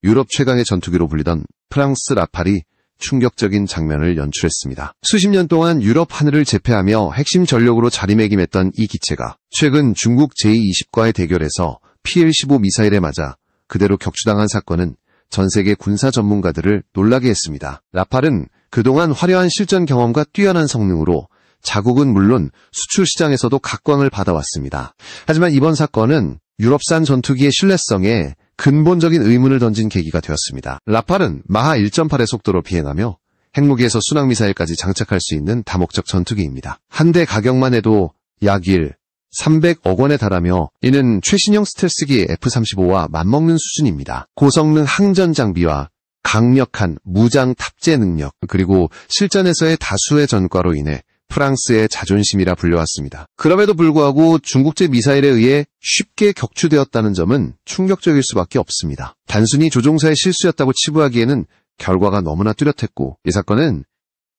유럽 최강의 전투기로 불리던 프랑스 라팔이 충격적인 장면을 연출했습니다. 수십 년 동안 유럽 하늘을 제패하며 핵심 전력으로 자리매김했던 이 기체가 최근 중국 제-20과의 대결에서 PL-15 미사일에 맞아 그대로 격추당한 사건은 전 세계 군사 전문가들을 놀라게 했습니다. 라팔은 그동안 화려한 실전 경험과 뛰어난 성능으로 자국은 물론 수출 시장에서도 각광을 받아왔습니다. 하지만 이번 사건은 유럽산 전투기의 신뢰성에 근본적인 의문을 던진 계기가 되었습니다. 라팔은 마하 1.8의 속도로 비행하며 핵무기에서 순항미사일까지 장착할 수 있는 다목적 전투기입니다. 한 대 가격만 해도 약 300억 원에 달하며 이는 최신형 스텔스기 F-35와 맞먹는 수준입니다. 고성능 항전 장비와 강력한 무장 탑재 능력, 그리고 실전에서의 다수의 전과로 인해 프랑스의 자존심이라 불려왔습니다. 그럼에도 불구하고 중국제 미사일에 의해 쉽게 격추되었다는 점은 충격적일 수밖에 없습니다. 단순히 조종사의 실수였다고 치부하기에는 결과가 너무나 뚜렷했고 이 사건은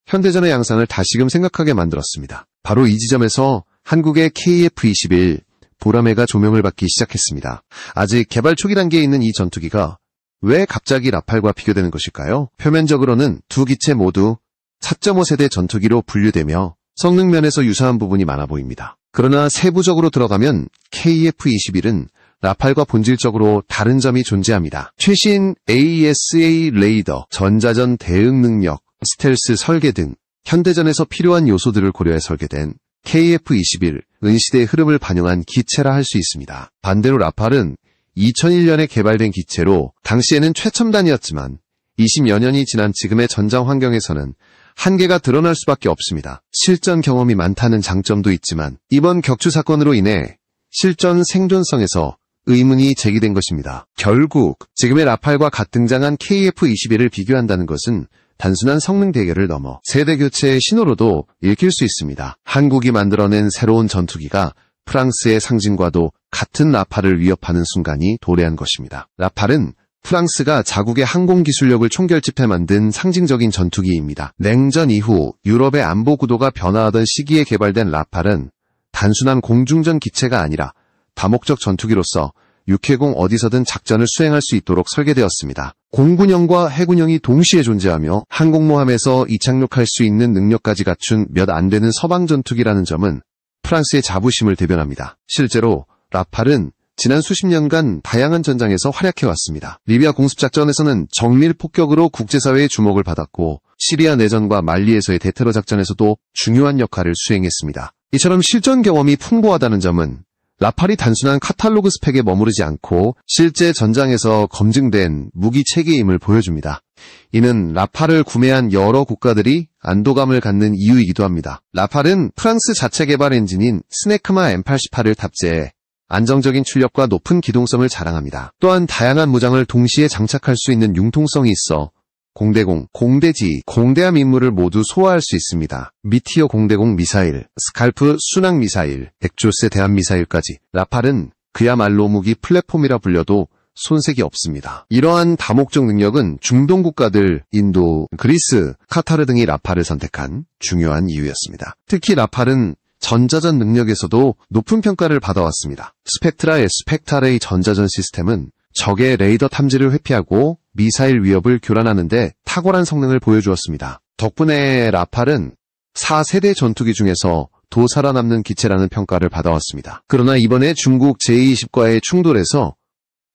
현대전의 양상을 다시금 생각하게 만들었습니다. 바로 이 지점에서 한국의 KF-21 보라매가 조명을 받기 시작했습니다. 아직 개발 초기 단계에 있는 이 전투기가 왜 갑자기 라팔과 비교되는 것일까요? 표면적으로는 두 기체 모두 4.5세대 전투기로 분류되며 성능 면에서 유사한 부분이 많아 보입니다. 그러나 세부적으로 들어가면 KF-21은 라팔과 본질적으로 다른 점이 존재합니다. 최신 AESA 레이더, 전자전 대응 능력, 스텔스 설계 등 현대전에서 필요한 요소들을 고려해 설계된 KF-21, 은시대의 흐름을 반영한 기체라 할 수 있습니다. 반대로 라팔은 2001년에 개발된 기체로 당시에는 최첨단이었지만 20여 년이 지난 지금의 전장 환경에서는 한계가 드러날 수밖에 없습니다. 실전 경험이 많다는 장점도 있지만 이번 격추 사건으로 인해 실전 생존성에서 의문이 제기된 것입니다. 결국 지금의 라팔과 갓 등장한 KF-21을 비교한다는 것은 단순한 성능 대결을 넘어 세대 교체의 신호로도 읽힐 수 있습니다. 한국이 만들어낸 새로운 전투기가 프랑스의 상징과도 같은 라팔을 위협하는 순간이 도래한 것입니다. 라팔은 프랑스가 자국의 항공기술력을 총결집해 만든 상징적인 전투기입니다. 냉전 이후 유럽의 안보 구도가 변화하던 시기에 개발된 라팔은 단순한 공중전 기체가 아니라 다목적 전투기로서 육해공 어디서든 작전을 수행할 수 있도록 설계되었습니다. 공군형과 해군형이 동시에 존재하며 항공모함에서 이착륙할 수 있는 능력까지 갖춘 몇 안 되는 서방 전투기라는 점은 프랑스의 자부심을 대변합니다. 실제로 라팔은 지난 수십 년간 다양한 전장에서 활약해왔습니다. 리비아 공습작전에서는 정밀 폭격으로 국제사회의 주목을 받았고 시리아 내전과 말리에서의 대테러 작전에서도 중요한 역할을 수행했습니다. 이처럼 실전 경험이 풍부하다는 점은 라팔이 단순한 카탈로그 스펙에 머무르지 않고 실제 전장에서 검증된 무기 체계임을 보여줍니다. 이는 라팔을 구매한 여러 국가들이 안도감을 갖는 이유이기도 합니다. 라팔은 프랑스 자체 개발 엔진인 스네크마 M88을 탑재해 안정적인 출력과 높은 기동성을 자랑합니다. 또한 다양한 무장을 동시에 장착할 수 있는 융통성이 있어 공대공, 공대지, 공대함 임무를 모두 소화할 수 있습니다. 미티어 공대공 미사일, 스칼프 순항 미사일, 엑조스 대함 미사일까지 라팔은 그야말로 무기 플랫폼이라 불려도 손색이 없습니다. 이러한 다목적 능력은 중동 국가들, 인도, 그리스, 카타르 등이 라팔을 선택한 중요한 이유였습니다. 특히 라팔은 전자전 능력에서도 높은 평가를 받아왔습니다. 스펙트라의 스펙타레이 전자전 시스템은 적의 레이더 탐지를 회피하고 미사일 위협을 교란하는 데 탁월한 성능을 보여주었습니다. 덕분에 라팔은 4세대 전투기 중에서 도 살아남는 기체라는 평가를 받아왔습니다. 그러나 이번에 중국 제-20과의 충돌에서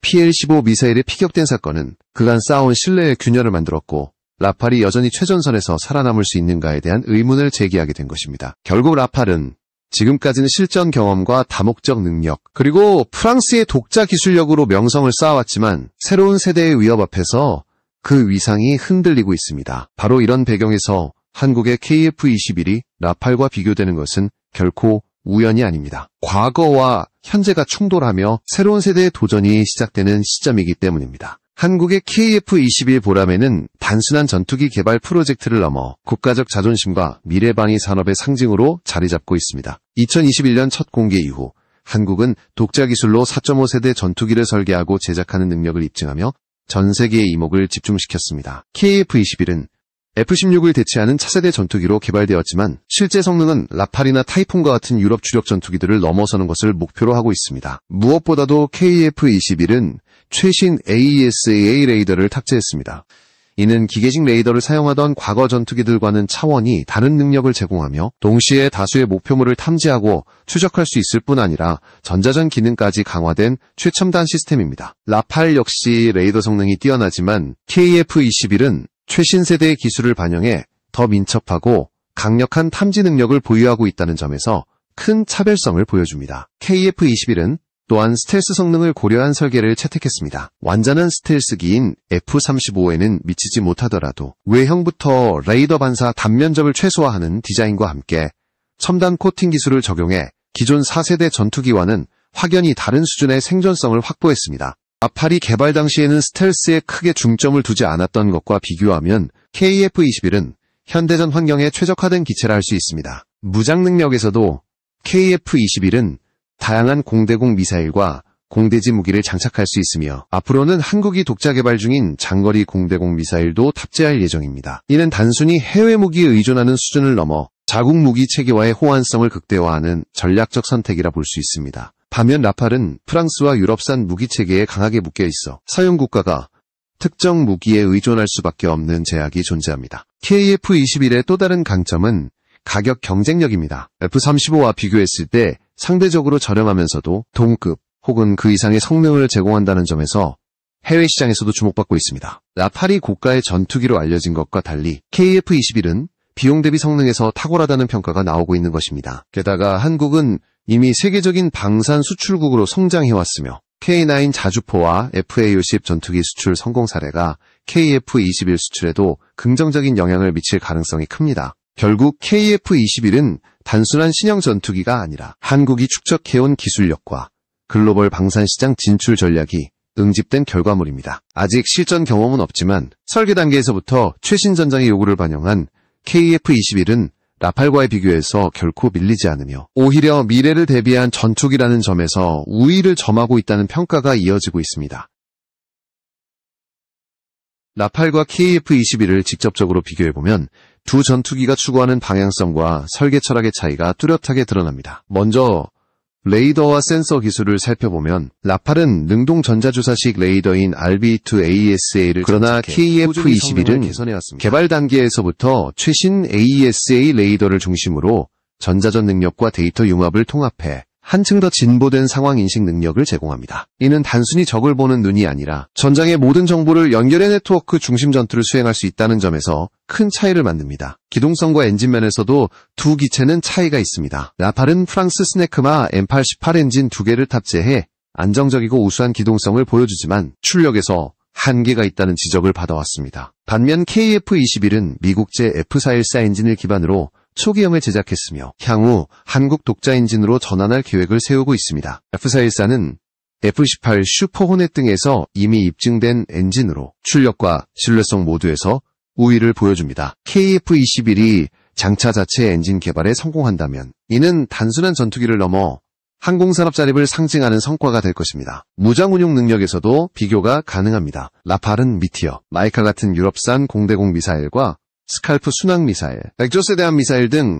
PL-15 미사일에 피격된 사건은 그간 쌓아온 신뢰의 균열을 만들었고 라팔이 여전히 최전선에서 살아남을 수 있는가에 대한 의문을 제기하게 된 것입니다. 결국 라팔은 지금까지는 실전 경험과 다목적 능력, 그리고 프랑스의 독자 기술력으로 명성을 쌓아왔지만 새로운 세대의 위협 앞에서 그 위상이 흔들리고 있습니다. 바로 이런 배경에서 한국의 KF-21이 라팔과 비교되는 것은 결코 우연이 아닙니다. 과거와 현재가 충돌하며 새로운 세대의 도전이 시작되는 시점이기 때문입니다. 한국의 KF-21 보라매는 단순한 전투기 개발 프로젝트를 넘어 국가적 자존심과 미래방위 산업의 상징으로 자리 잡고 있습니다. 2021년 첫 공개 이후 한국은 독자 기술로 4.5세대 전투기를 설계하고 제작하는 능력을 입증하며 전 세계의 이목을 집중시켰습니다. KF-21은 F-16을 대체하는 차세대 전투기로 개발되었지만 실제 성능은 라팔이나 타이푼과 같은 유럽 주력 전투기들을 넘어서는 것을 목표로 하고 있습니다. 무엇보다도 KF-21은 최신 AESA 레이더를 탑재했습니다. 이는 기계식 레이더를 사용하던 과거 전투기들과는 차원이 다른 능력을 제공하며 동시에 다수의 목표물을 탐지하고 추적할 수 있을 뿐 아니라 전자전 기능까지 강화된 최첨단 시스템입니다. 라팔 역시 레이더 성능이 뛰어나지만 KF-21은 최신 세대의 기술을 반영해 더 민첩하고 강력한 탐지 능력을 보유하고 있다는 점에서 큰 차별성을 보여줍니다. KF-21은 또한 스텔스 성능을 고려한 설계를 채택했습니다. 완전한 스텔스기인 F-35에는 미치지 못하더라도 외형부터 레이더 반사 단면적을 최소화하는 디자인과 함께 첨단 코팅 기술을 적용해 기존 4세대 전투기와는 확연히 다른 수준의 생존성을 확보했습니다. 라팔이 개발 당시에는 스텔스에 크게 중점을 두지 않았던 것과 비교하면 KF-21은 현대전 환경에 최적화된 기체라 할 수 있습니다. 무장 능력에서도 KF-21은 다양한 공대공 미사일과 공대지 무기를 장착할 수 있으며 앞으로는 한국이 독자 개발 중인 장거리 공대공 미사일도 탑재할 예정입니다. 이는 단순히 해외 무기에 의존하는 수준을 넘어 자국 무기 체계와의 호환성을 극대화하는 전략적 선택이라 볼 수 있습니다. 반면 라팔은 프랑스와 유럽산 무기 체계에 강하게 묶여 있어 사용 국가가 특정 무기에 의존할 수밖에 없는 제약이 존재합니다. KF-21의 또 다른 강점은 가격 경쟁력입니다. F-35와 비교했을 때 상대적으로 저렴하면서도 동급 혹은 그 이상의 성능을 제공한다는 점에서 해외 시장에서도 주목받고 있습니다. 라팔이 고가의 전투기로 알려진 것과 달리 KF-21은 비용 대비 성능에서 탁월하다는 평가가 나오고 있는 것입니다. 게다가 한국은 이미 세계적인 방산 수출국으로 성장해왔으며 K9 자주포와 FA-50 전투기 수출 성공 사례가 KF-21 수출에도 긍정적인 영향을 미칠 가능성이 큽니다. 결국 KF-21은 단순한 신형 전투기가 아니라 한국이 축적해온 기술력과 글로벌 방산시장 진출 전략이 응집된 결과물입니다. 아직 실전 경험은 없지만 설계 단계에서부터 최신 전장의 요구를 반영한 KF-21은 라팔과의 비교해서 결코 밀리지 않으며 오히려 미래를 대비한 전투기라는 점에서 우위를 점하고 있다는 평가가 이어지고 있습니다. 라팔과 KF-21을 직접적으로 비교해보면 두 전투기가 추구하는 방향성과 설계 철학의 차이가 뚜렷하게 드러납니다. 먼저 레이더와 센서 기술을 살펴보면 라팔은 능동 전자주사식 레이더인 RB2AESA를 그러나 KF-21은 개발 단계에서부터 최신 AESA 레이더를 중심으로 전자전 능력과 데이터 융합을 통합해 한층 더 진보된 상황 인식 능력을 제공합니다. 이는 단순히 적을 보는 눈이 아니라 전장의 모든 정보를 연결해 네트워크 중심 전투를 수행할 수 있다는 점에서 큰 차이를 만듭니다. 기동성과 엔진면에서도 두 기체는 차이가 있습니다. 라팔은 프랑스 스네크마 M88 엔진 2개를 탑재해 안정적이고 우수한 기동성을 보여주지만 출력에서 한계가 있다는 지적을 받아왔습니다. 반면 KF-21은 미국제 F414 엔진을 기반으로 초기형을 제작했으며 향후 한국 독자 엔진으로 전환할 계획을 세우고 있습니다. F414는 F-18 슈퍼 호넷 등에서 이미 입증된 엔진으로 출력과 신뢰성 모두에서 우위를 보여줍니다. KF-21이 장차 자체 엔진 개발에 성공한다면 이는 단순한 전투기를 넘어 항공산업 자립을 상징하는 성과가 될 것입니다. 무장 운용 능력에서도 비교가 가능합니다. 라팔은 미티어, 마이카 같은 유럽산 공대공 미사일과 스칼프 순항 미사일, 백조세대함 미사일 등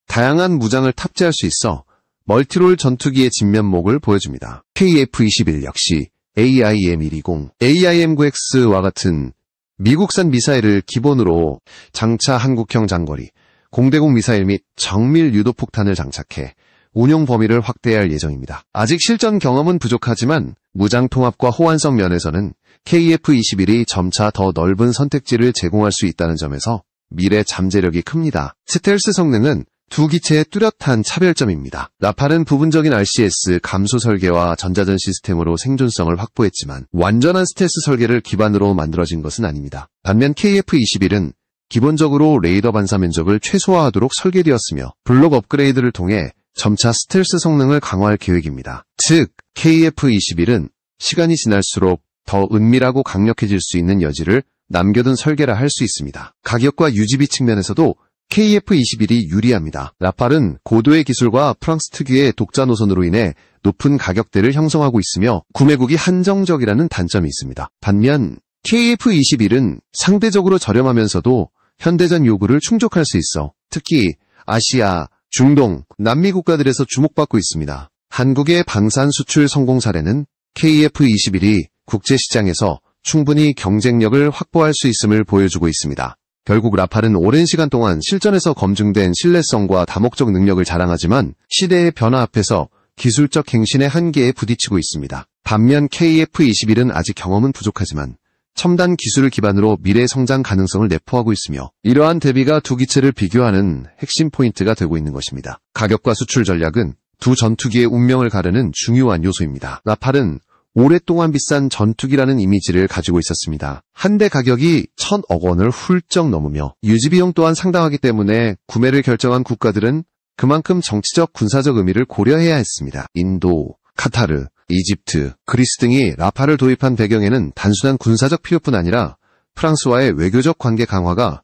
다양한 무장을 탑재할 수 있어 멀티롤 전투기의 진면목을 보여줍니다. KF-21 역시 AIM-120, AIM-9X와 같은 미국산 미사일을 기본으로 장차 한국형 장거리, 공대공 미사일 및 정밀 유도폭탄을 장착해 운용 범위를 확대할 예정입니다. 아직 실전 경험은 부족하지만 무장 통합과 호환성 면에서는 KF-21이 점차 더 넓은 선택지를 제공할 수 있다는 점에서 미래 잠재력이 큽니다. 스텔스 성능은 두 기체의 뚜렷한 차별점입니다. 라팔은 부분적인 RCS 감소 설계와 전자전 시스템으로 생존성을 확보했지만 완전한 스텔스 설계를 기반으로 만들어진 것은 아닙니다. 반면 KF-21은 기본적으로 레이더 반사 면적을 최소화하도록 설계되었으며 블록 업그레이드를 통해 점차 스텔스 성능을 강화할 계획입니다. 즉, KF-21은 시간이 지날수록 더 은밀하고 강력해질 수 있는 여지를 남겨둔 설계라 할 수 있습니다. 가격과 유지비 측면에서도 KF-21이 유리합니다. 라팔은 고도의 기술과 프랑스 특유의 독자 노선으로 인해 높은 가격대를 형성하고 있으며 구매국이 한정적이라는 단점이 있습니다. 반면 KF-21은 상대적으로 저렴하면서도 현대전 요구를 충족할 수 있어 특히 아시아, 중동, 남미 국가들에서 주목받고 있습니다. 한국의 방산 수출 성공 사례는 KF-21이 국제시장에서 충분히 경쟁력을 확보할 수 있음을 보여주고 있습니다. 결국 라팔은 오랜 시간 동안 실전에서 검증된 신뢰성과 다목적 능력을 자랑하지만 시대의 변화 앞에서 기술적 갱신의 한계에 부딪히고 있습니다. 반면 KF-21은 아직 경험은 부족하지만 첨단 기술을 기반으로 미래 성장 가능성을 내포하고 있으며 이러한 대비가 두 기체를 비교하는 핵심 포인트가 되고 있는 것입니다. 가격과 수출 전략은 두 전투기의 운명을 가르는 중요한 요소입니다. 라팔은 오랫동안 비싼 전투기라는 이미지를 가지고 있었습니다. 한 대 가격이 1,000억 원을 훌쩍 넘으며 유지비용 또한 상당하기 때문에 구매를 결정한 국가들은 그만큼 정치적 군사적 의미를 고려해야 했습니다. 인도, 카타르, 이집트, 그리스 등이 라팔을 도입한 배경에는 단순한 군사적 필요뿐 아니라 프랑스와의 외교적 관계 강화가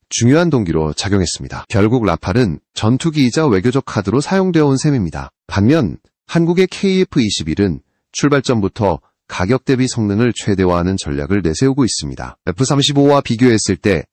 중요한 동기로 작용했습니다. 결국 라팔은 전투기이자 외교적 카드로 사용되어 온 셈입니다. 반면 한국의 KF-21은 출발점부터 가격 대비 성능을 최대화하는 전략을 내세우고 있습니다. F-35와 비교했을 때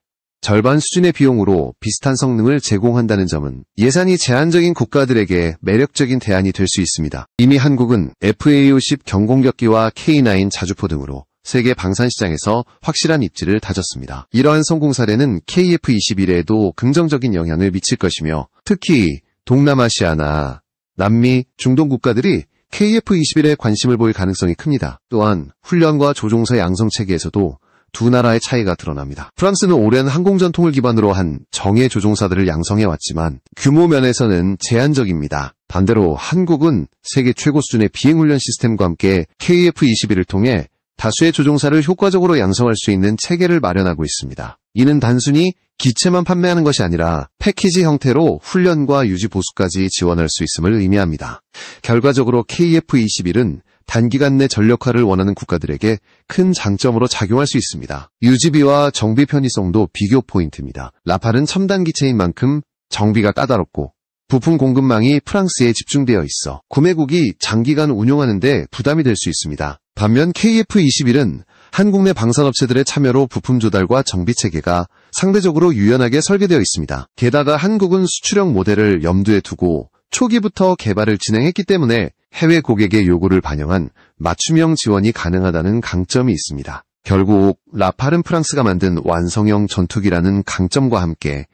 절반 수준의 비용으로 비슷한 성능을 제공한다는 점은 예산이 제한적인 국가들에게 매력적인 대안이 될 수 있습니다. 이미 한국은 FA-50 경공격기와 K9 자주포 등으로 세계 방산시장에서 확실한 입지를 다졌습니다. 이러한 성공 사례는 KF-21에도 긍정적인 영향을 미칠 것이며 특히 동남아시아나 남미, 중동 국가들이 KF-21에 관심을 보일 가능성이 큽니다. 또한 훈련과 조종사 양성 체계에서도 두 나라의 차이가 드러납니다. 프랑스는 오랜 항공전통을 기반으로 한 정예 조종사들을 양성해왔지만 규모 면에서는 제한적입니다. 반대로 한국은 세계 최고 수준의 비행훈련 시스템과 함께 KF-21을 통해 다수의 조종사를 효과적으로 양성할 수 있는 체계를 마련하고 있습니다. 이는 단순히 기체만 판매하는 것이 아니라 패키지 형태로 훈련과 유지 보수까지 지원할 수 있음을 의미합니다. 결과적으로 KF-21은 단기간 내 전력화를 원하는 국가들에게 큰 장점으로 작용할 수 있습니다. 유지비와 정비 편의성도 비교 포인트입니다. 라팔은 첨단 기체인 만큼 정비가 까다롭고 부품 공급망이 프랑스에 집중되어 있어 구매국이 장기간 운용하는 데 부담이 될 수 있습니다. 반면 KF-21은 한국 내 방산업체들의 참여로 부품 조달과 정비 체계가 상대적으로 유연하게 설계되어 있습니다. 게다가 한국은 수출형 모델을 염두에 두고 초기부터 개발을 진행했기 때문에 해외 고객의 요구를 반영한 맞춤형 지원이 가능하다는 강점이 있습니다. 결국 라팔은 프랑스가 만든 완성형 전투기라는 강점과 함께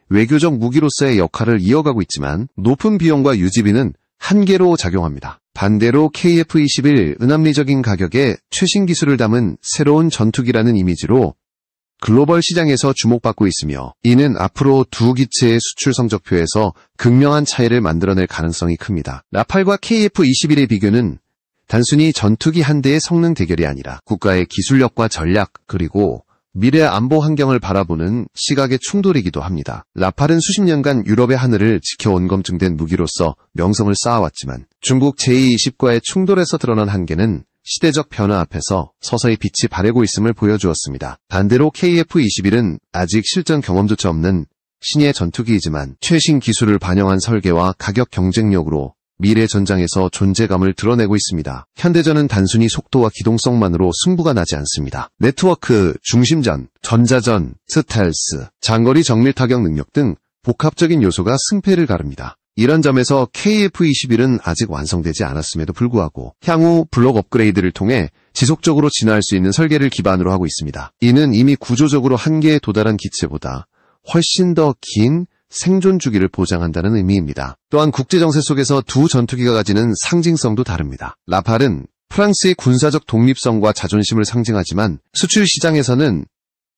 외교적 무기로서의 역할을 이어가고 있지만 높은 비용과 유지비는 한계로 작용합니다. 반대로 KF-21 은합리적인 가격에 최신 기술을 담은 새로운 전투기라는 이미지로 글로벌 시장에서 주목받고 있으며 이는 앞으로 두 기체의 수출 성적표에서 극명한 차이를 만들어낼 가능성이 큽니다. 라팔과 KF-21의 비교는 단순히 전투기 한 대의 성능 대결이 아니라 국가의 기술력과 전략 그리고 미래 안보 환경을 바라보는 시각의 충돌이기도 합니다. 라팔은 수십 년간 유럽의 하늘을 지켜온 검증된 무기로서 명성을 쌓아왔지만 중국 제-20과의 충돌에서 드러난 한계는 시대적 변화 앞에서 서서히 빛이 바래고 있음을 보여주었습니다. 반대로 KF-21은 아직 실전 경험조차 없는 신의 전투기이지만 최신 기술을 반영한 설계와 가격 경쟁력으로 미래 전장에서 존재감을 드러내고 있습니다. 현대전은 단순히 속도와 기동성만으로 승부가 나지 않습니다. 네트워크, 중심전, 전자전, 스텔스, 장거리 정밀 타격 능력 등 복합적인 요소가 승패를 가릅니다. 이런 점에서 KF-21은 아직 완성되지 않았음에도 불구하고 향후 블록 업그레이드를 통해 지속적으로 진화할 수 있는 설계를 기반으로 하고 있습니다. 이는 이미 구조적으로 한계에 도달한 기체보다 훨씬 더 긴 생존 주기를 보장한다는 의미입니다. 또한 국제정세 속에서 두 전투기가 가지는 상징성도 다릅니다. 라팔은 프랑스의 군사적 독립성과 자존심을 상징하지만 수출 시장에서는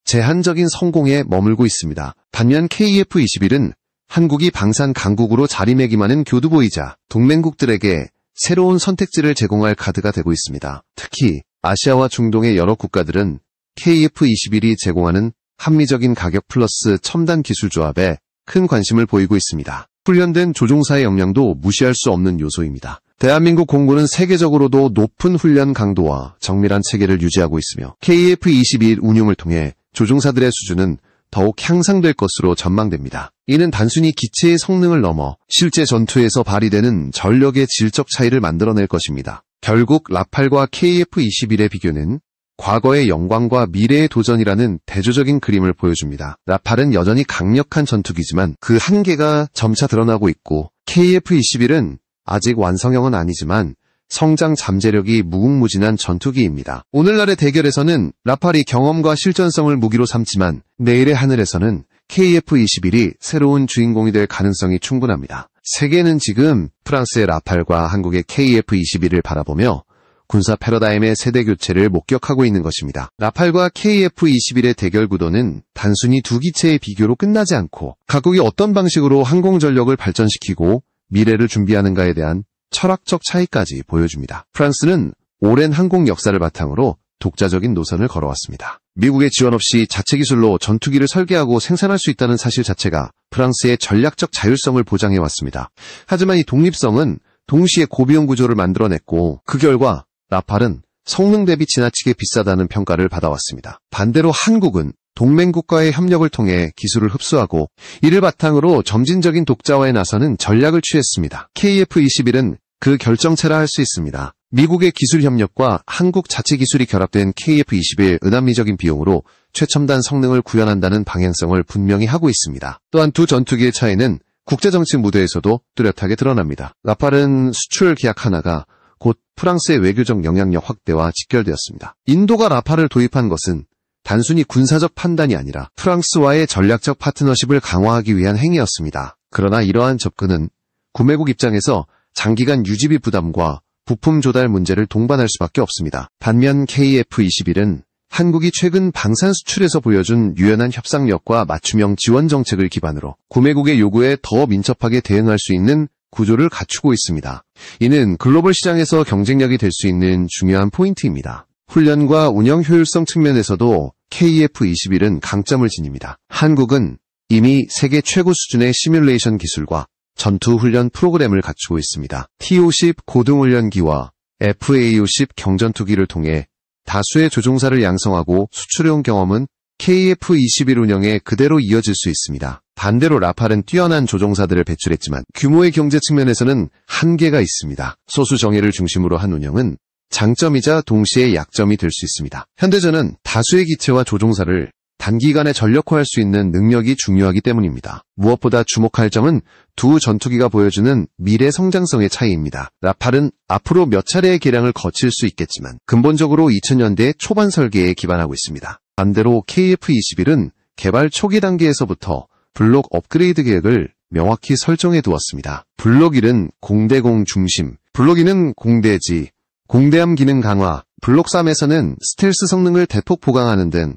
제한적인 성공에 머물고 있습니다. 반면 KF-21은 한국이 방산 강국으로 자리매김하는 교두보이자 동맹국들에게 새로운 선택지를 제공할 카드가 되고 있습니다. 특히 아시아와 중동의 여러 국가들은 KF-21이 제공하는 합리적인 가격 플러스 첨단 기술 조합에 큰 관심을 보이고 있습니다. 훈련된 조종사의 역량도 무시할 수 없는 요소입니다. 대한민국 공군은 세계적으로도 높은 훈련 강도와 정밀한 체계를 유지하고 있으며 KF-21 운용을 통해 조종사들의 수준은 더욱 향상될 것으로 전망됩니다. 이는 단순히 기체의 성능을 넘어 실제 전투에서 발휘되는 전력의 질적 차이를 만들어낼 것입니다. 결국 라팔과 KF-21의 비교는 과거의 영광과 미래의 도전이라는 대조적인 그림을 보여줍니다. 라팔은 여전히 강력한 전투기지만 그 한계가 점차 드러나고 있고 KF-21은 아직 완성형은 아니지만 성장 잠재력이 무궁무진한 전투기입니다. 오늘날의 대결에서는 라팔이 경험과 실전성을 무기로 삼지만 내일의 하늘에서는 KF-21이 새로운 주인공이 될 가능성이 충분합니다. 세계는 지금 프랑스의 라팔과 한국의 KF-21을 바라보며 군사 패러다임의 세대 교체를 목격하고 있는 것입니다. 라팔과 KF-21의 대결 구도는 단순히 두 기체의 비교로 끝나지 않고 각국이 어떤 방식으로 항공전력을 발전시키고 미래를 준비하는가에 대한 철학적 차이까지 보여줍니다. 프랑스는 오랜 항공 역사를 바탕으로 독자적인 노선을 걸어왔습니다. 미국의 지원 없이 자체 기술로 전투기를 설계하고 생산할 수 있다는 사실 자체가 프랑스의 전략적 자율성을 보장해왔습니다. 하지만 이 독립성은 동시에 고비용 구조를 만들어냈고 그 결과 라팔은 성능 대비 지나치게 비싸다는 평가를 받아왔습니다. 반대로 한국은 동맹국과의 협력을 통해 기술을 흡수하고 이를 바탕으로 점진적인 독자화에 나서는 전략을 취했습니다. KF-21은 그 결정체라 할 수 있습니다. 미국의 기술 협력과 한국 자체 기술이 결합된 KF-21 은합리적인 비용으로 최첨단 성능을 구현한다는 방향성을 분명히 하고 있습니다. 또한 두 전투기의 차이는 국제정치 무대에서도 뚜렷하게 드러납니다. 라팔은 수출 계약 하나가 곧 프랑스의 외교적 영향력 확대와 직결되었습니다. 인도가 라팔을 도입한 것은 단순히 군사적 판단이 아니라 프랑스와의 전략적 파트너십을 강화하기 위한 행위였습니다. 그러나 이러한 접근은 구매국 입장에서 장기간 유지비 부담과 부품 조달 문제를 동반할 수밖에 없습니다. 반면 KF-21은 한국이 최근 방산 수출에서 보여준 유연한 협상력과 맞춤형 지원 정책을 기반으로 구매국의 요구에 더 민첩하게 대응할 수 있는 구조를 갖추고 있습니다. 이는 글로벌 시장에서 경쟁력이 될 수 있는 중요한 포인트입니다. 훈련과 운영 효율성 측면에서도 KF-21은 강점을 지닙니다. 한국은 이미 세계 최고 수준의 시뮬레이션 기술과 전투훈련 프로그램을 갖추고 있습니다. T-50 고등훈련기와 FA-50 경전투기를 통해 다수의 조종사를 양성하고 수출해온 경험은 KF-21 운영에 그대로 이어질 수 있습니다. 반대로 라팔은 뛰어난 조종사들을 배출했지만 규모의 경제 측면에서는 한계가 있습니다. 소수 정예를 중심으로 한 운영은 장점이자 동시에 약점이 될 수 있습니다. 현대전은 다수의 기체와 조종사를 단기간에 전력화할 수 있는 능력이 중요하기 때문입니다. 무엇보다 주목할 점은 두 전투기가 보여주는 미래 성장성의 차이입니다. 라팔은 앞으로 몇 차례의 개량을 거칠 수 있겠지만 근본적으로 2000년대 초반 설계에 기반하고 있습니다. 반대로 KF-21은 개발 초기 단계에서부터 블록 업그레이드 계획을 명확히 설정해 두었습니다. 블록 1은 공대공 중심, 블록 2는 공대지, 공대함 기능 강화, 블록 3에서는 스텔스 성능을 대폭 보강하는 등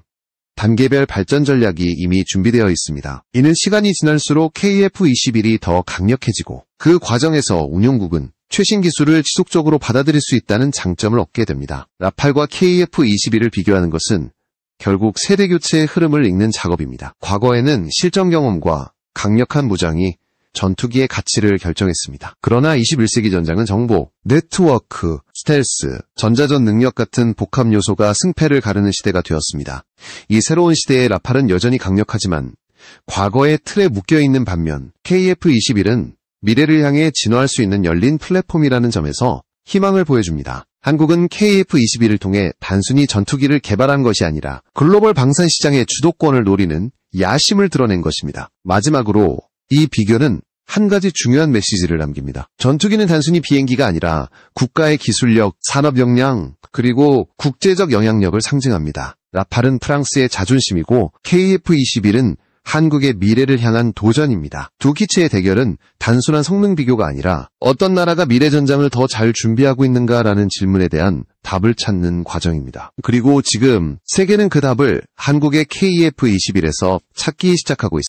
단계별 발전 전략이 이미 준비되어 있습니다. 이는 시간이 지날수록 KF-21이 더 강력해지고 그 과정에서 운용국은 최신 기술을 지속적으로 받아들일 수 있다는 장점을 얻게 됩니다. 라팔과 KF-21을 비교하는 것은 결국 세대 교체의 흐름을 읽는 작업입니다. 과거에는 실전 경험과 강력한 무장이 전투기의 가치를 결정했습니다. 그러나 21세기 전장은 정보, 네트워크, 스텔스, 전자전 능력 같은 복합 요소가 승패를 가르는 시대가 되었습니다. 이 새로운 시대의 라팔은 여전히 강력하지만 과거의 틀에 묶여있는 반면 KF-21은 미래를 향해 진화할 수 있는 열린 플랫폼이라는 점에서 희망을 보여줍니다. 한국은 KF-21을 통해 단순히 전투기를 개발한 것이 아니라 글로벌 방산 시장의 주도권을 노리는 야심을 드러낸 것입니다. 마지막으로 이 비교는 한 가지 중요한 메시지를 남깁니다. 전투기는 단순히 비행기가 아니라 국가의 기술력, 산업 역량, 그리고 국제적 영향력을 상징합니다. 라팔은 프랑스의 자존심이고 KF-21은 한국의 미래를 향한 도전입니다. 두 기체의 대결은 단순한 성능 비교가 아니라 어떤 나라가 미래 전장을 더 잘 준비하고 있는가라는 질문에 대한 답을 찾는 과정입니다. 그리고 지금 세계는 그 답을 한국의 KF-21에서 찾기 시작하고 있습니다.